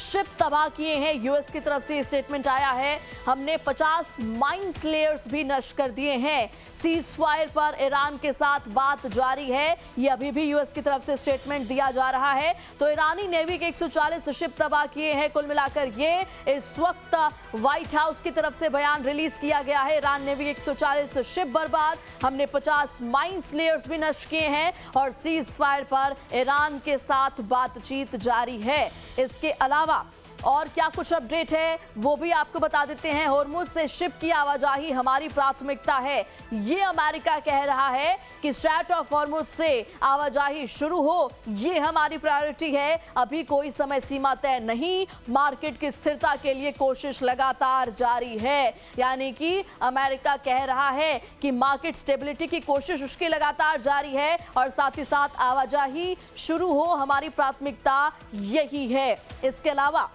Ship तबाह किए हैं। यूएस की तरफ से स्टेटमेंट आया है, हमने 50 माइन स्लेयर्स भी नष्ट कर दिए हैं। सीज फायर पर ईरान के साथ बात जारी है, ये अभी भी यूएस की तरफ से स्टेटमेंट दिया जा रहा है। तो ईरानी नेवी के 140 शिप तबाह किए हैं। कुल मिलाकर ये इस वक्त व्हाइट हाउस की तरफ से बयान रिलीज किया गया है। ईरान नेवी के 140 शिप बर्बाद, हमने 50 माइन स्लेयर्स भी नष्ट किए हैं और सीज फायर पर ईरान के साथ बातचीत जारी है। इसके अलावा और क्या कुछ अपडेट है वो भी आपको बता देते हैं। होर्मुज से शिप की आवाजाही हमारी प्राथमिकता है, ये अमेरिका कह रहा है कि स्ट्रैट ऑफ होर्मुज से आवाजाही शुरू हो, ये हमारी प्रायोरिटी है। अभी कोई समय सीमा तय नहीं, मार्केट की स्थिरता के लिए कोशिश लगातार जारी है। यानी कि अमेरिका कह रहा है कि मार्केट स्टेबिलिटी की कोशिश उसकी लगातार जारी है और साथ ही साथ आवाजाही शुरू हो, हमारी प्राथमिकता यही है। इसके अलावा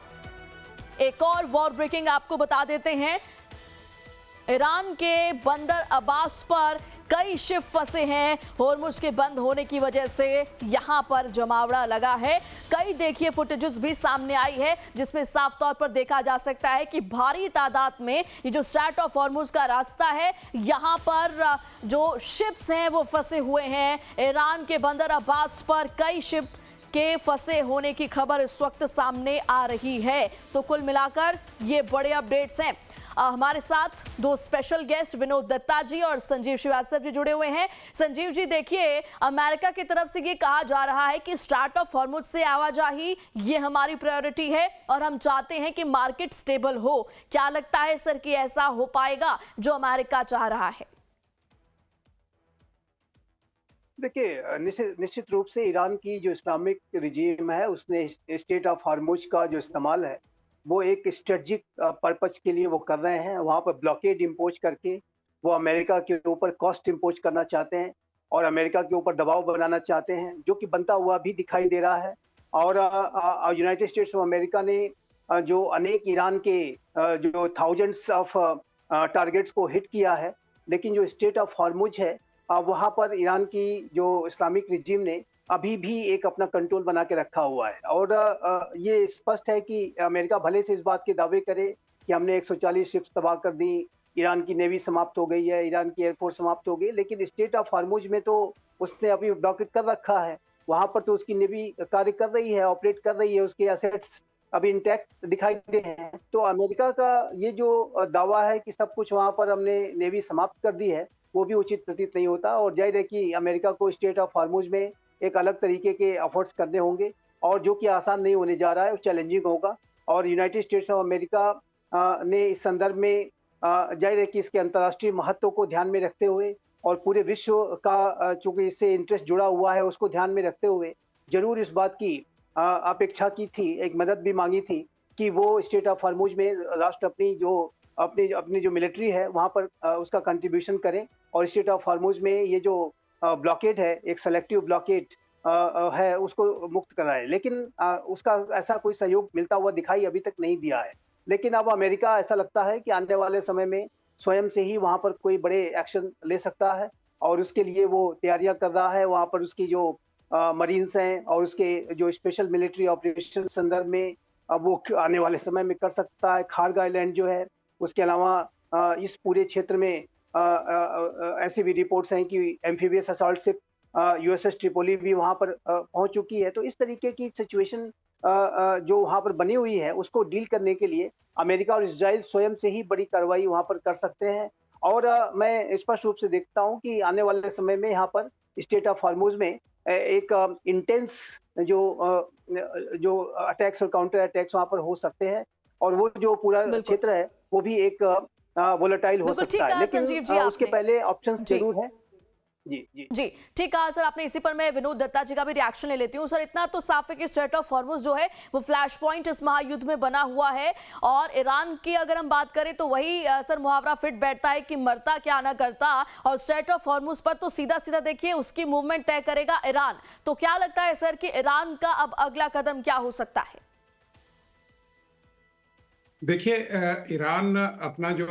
एक और वॉर ब्रेकिंग आपको बता देते हैं। ईरान के बंदर अब्बास पर कई शिप फंसे हैं। होर्मुज के बंद होने की वजह से यहां पर जमावड़ा लगा है। कई देखिए फुटेजेस भी सामने आई है जिसमें साफ तौर पर देखा जा सकता है कि भारी तादाद में ये जो स्ट्रैट ऑफ होर्मुज का रास्ता है, यहां पर जो शिप्स हैं वो फंसे हुए हैं। ईरान के बंदर अब्बास पर कई शिप के फंसे होने की खबर इस वक्त सामने आ रही है। तो कुल मिलाकर ये बड़े अपडेट्स हैं। हमारे साथ दो स्पेशल गेस्ट विनोद दत्ता जी और संजीव श्रीवास्तव जी जुड़े हुए हैं। संजीव जी, देखिए अमेरिका की तरफ से ये कहा जा रहा है कि स्ट्रैट ऑफ होर्मुज से आवाजाही ये हमारी प्रायोरिटी है और हम चाहते हैं कि मार्केट स्टेबल हो। क्या लगता है सर कि ऐसा हो पाएगा जो अमेरिका चाह रहा है? देखिए, निश्चित रूप से ईरान की जो इस्लामिक रिजीम है उसने स्टेट ऑफ हॉर्मुज का जो इस्तेमाल है वो एक स्ट्रेटजिक पर्पज के लिए वो कर रहे हैं। वहाँ पर ब्लॉकेड इम्पोज करके वो अमेरिका के ऊपर कॉस्ट इम्पोज करना चाहते हैं और अमेरिका के ऊपर दबाव बनाना चाहते हैं, जो कि बनता हुआ भी दिखाई दे रहा है। और यूनाइटेड स्टेट्स ऑफ अमेरिका ने जो अनेक ईरान के जो थाउजेंड्स ऑफ टारगेट्स को हिट किया है, लेकिन जो स्टेट ऑफ हॉर्मुज है वहाँ पर ईरान की जो इस्लामिक रिजीम ने अभी भी एक अपना कंट्रोल बना के रखा हुआ है। और ये स्पष्ट है कि अमेरिका भले से इस बात के दावे करे कि हमने 140 शिप्स तबाह कर दी, ईरान की नेवी समाप्त हो गई है, ईरान की एयरफोर्स समाप्त हो गई, लेकिन स्टेट ऑफ हॉर्मुज में तो उसने अभी ब्लॉकेट कर रखा है। वहाँ पर तो उसकी नेवी कार्य कर रही है, ऑपरेट कर रही है, उसके एसेट्स अभी इंटैक्ट दिखाई दे रहे हैं। तो अमेरिका का ये जो दावा है कि सब कुछ वहाँ पर हमने नेवी समाप्त कर दी है, वो भी उचित प्रतीत नहीं होता। और जाहिर है कि अमेरिका को स्टेट ऑफ हॉर्मुज में एक अलग तरीके के एफर्ट्स करने होंगे और जो कि आसान नहीं होने जा रहा है, वो चैलेंजिंग होगा। और यूनाइटेड स्टेट्स ऑफ अमेरिका ने इस संदर्भ में जाहिर है कि इसके अंतर्राष्ट्रीय महत्व को ध्यान में रखते हुए और पूरे विश्व का चूंकि इससे इंटरेस्ट जुड़ा हुआ है उसको ध्यान में रखते हुए जरूर इस बात की अपेक्षा की थी, एक मदद भी मांगी थी कि वो स्टेट ऑफ हॉर्मुज में राष्ट्र अपनी जो मिलिट्री है वहाँ पर उसका कंट्रीब्यूशन करें और स्टेट ऑफ हॉर्मुज में ये जो ब्लॉकेड है, एक सेलेक्टिव ब्लॉकेड है, उसको मुक्त कराएं। लेकिन उसका ऐसा कोई सहयोग मिलता हुआ दिखाई अभी तक नहीं दिया है। लेकिन अब अमेरिका ऐसा लगता है कि आने वाले समय में स्वयं से ही वहाँ पर कोई बड़े एक्शन ले सकता है और उसके लिए वो तैयारियां कर रहा है। वहाँ पर उसकी जो मरीन्स हैं और उसके जो स्पेशल मिलिट्री ऑपरेशन संदर्भ में अब वो आने वाले समय में कर सकता है। खार्ग आइलैंड जो है, उसके अलावा इस पूरे क्षेत्र में ऐसी भी रिपोर्ट्स हैं कि amphibious assault ship USS Tripoli भी वहां पर पहुंच चुकी है। तो इस तरीके की सिचुएशन जो वहां पर बनी हुई है उसको डील करने के लिए अमेरिका और इजराइल स्वयं से ही बड़ी कार्रवाई वहां पर कर सकते हैं। और मैं स्पष्ट रूप से देखता हूं कि आने वाले समय में यहाँ पर स्टेट ऑफ हॉर्मुज में एक इंटेंस जो अटैक्स और काउंटर अटैक्स वहां पर हो सकते हैं और वो जो पूरा क्षेत्र है वो भी एक वोलेटाइल हो सकता है। लेकिन उसके पहले ऑप्शंस जरूर हैं। जी जी जी, ठीक कहा सर आपने। इसी पर मैं विनोद दत्ता जी का भी रिएक्शन ले लेती हूँ। सर, इतना तो साफ है कि स्ट्रेट ऑफ हॉर्मुज जो है वो फ्लैश पॉइंट इस महायुद्ध में बना हुआ है और ईरान की अगर हम बात करें तो वही सर मुहावरा फिट बैठता है कि मरता क्या ना करता। और स्ट्रेट ऑफ हॉर्मुज पर तो सीधा सीधा देखिए उसकी मूवमेंट तय करेगा ईरान। तो क्या लगता है सर कि ईरान का अब अगला कदम क्या हो सकता है? देखिए, ईरान अपना जो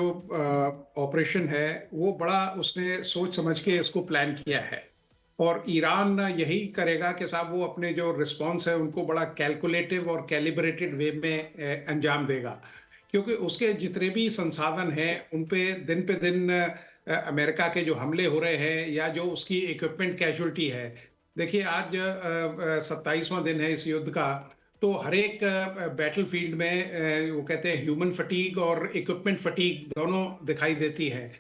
ऑपरेशन है वो बड़ा उसने सोच समझ के इसको प्लान किया है। और ईरान यही करेगा कि साहब वो अपने जो रिस्पॉन्स है उनको बड़ा कैलकुलेटिव और कैलिब्रेटेड वे में अंजाम देगा, क्योंकि उसके जितने भी संसाधन हैं उन पे दिन अमेरिका के जो हमले हो रहे हैं या जो उसकी इक्विपमेंट कैजुअलिटी है। देखिए आज 27वां दिन है इस युद्ध का, तो हर एक बैटलफील्ड में वो कहते हैं ह्यूमन फटीग और इक्विपमेंट फटीग दोनों दिखाई देती है।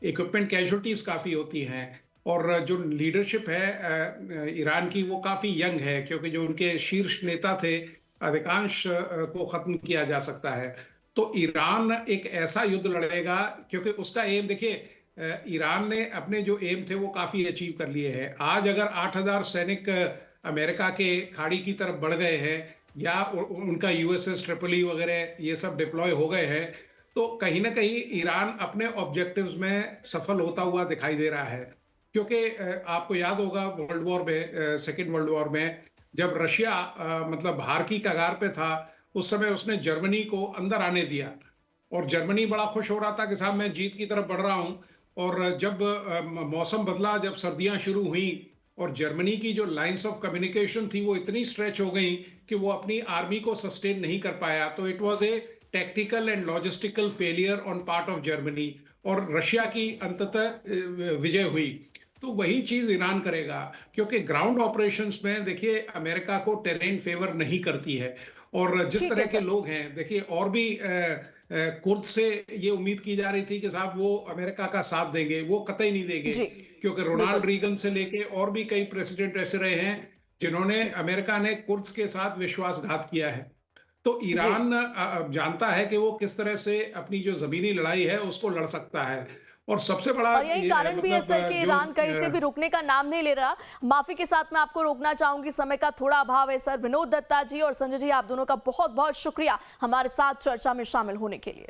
इक्विपमेंट कैजुअलिटीज काफ़ी होती हैं और जो लीडरशिप है ईरान की वो काफ़ी यंग है, क्योंकि जो उनके शीर्ष नेता थे अधिकांश को ख़त्म किया जा सकता है। तो ईरान एक ऐसा युद्ध लड़ेगा क्योंकि उसका एम देखिए, ईरान ने अपने जो एम थे वो काफ़ी अचीव कर लिए हैं। आज अगर 8,000 सैनिक अमेरिका के खाड़ी की तरफ बढ़ गए हैं या उनका यूएसएस ट्रिपली वगैरह ये सब डिप्लॉय हो गए हैं, तो कहीं ना कहीं ईरान अपने ऑब्जेक्टिव्स में सफल होता हुआ दिखाई दे रहा है। क्योंकि आपको याद होगा वर्ल्ड वॉर में, सेकेंड वर्ल्ड वॉर में, जब रशिया मतलब हार की कगार पे था, उस समय उसने जर्मनी को अंदर आने दिया और जर्मनी बड़ा खुश हो रहा था कि साहब मैं जीत की तरफ बढ़ रहा हूं। और जब मौसम बदला, जब सर्दियां शुरू हुई और जर्मनी की जो लाइंस ऑफ कम्युनिकेशन थी वो इतनी स्ट्रेच हो गई कि वो अपनी आर्मी को सस्टेन नहीं कर पाया, तो it was a tactical and logistical failure on part of Germany और रशिया की अंततः विजय हुई। तो वही चीज ईरान करेगा, क्योंकि ग्राउंड ऑपरेशंस में देखिए अमेरिका को टेरेन फेवर नहीं करती है। और जिस ठीक है तरह के सर। लोग हैं, देखिए और भी कुर्द से ये उम्मीद की जा रही थी कि साहब वो अमेरिका का साथ देंगे, वो कतई नहीं देंगे, जी क्योंकि रोनाल्ड बिल्कुल। रीगन से लेके और भी कई प्रेसिडेंट ऐसे रहे हैं जिन्होंने अमेरिका ने कुर्द के साथ विश्वासघात किया है। तो जी ईरान जानता है कि वो किस तरह से अपनी जो जमीनी लड़ाई है उसको लड़ सकता है। और सबसे बड़ा और यही कारण भी है सर कि ईरान कहीं से भी रुकने का नाम नहीं ले रहा। माफी के साथ मैं आपको रोकना चाहूंगी, समय का थोड़ा अभाव है सर। विनोद दत्ता जी और संजय जी, आप दोनों का बहुत बहुत शुक्रिया हमारे साथ चर्चा में शामिल होने के लिए।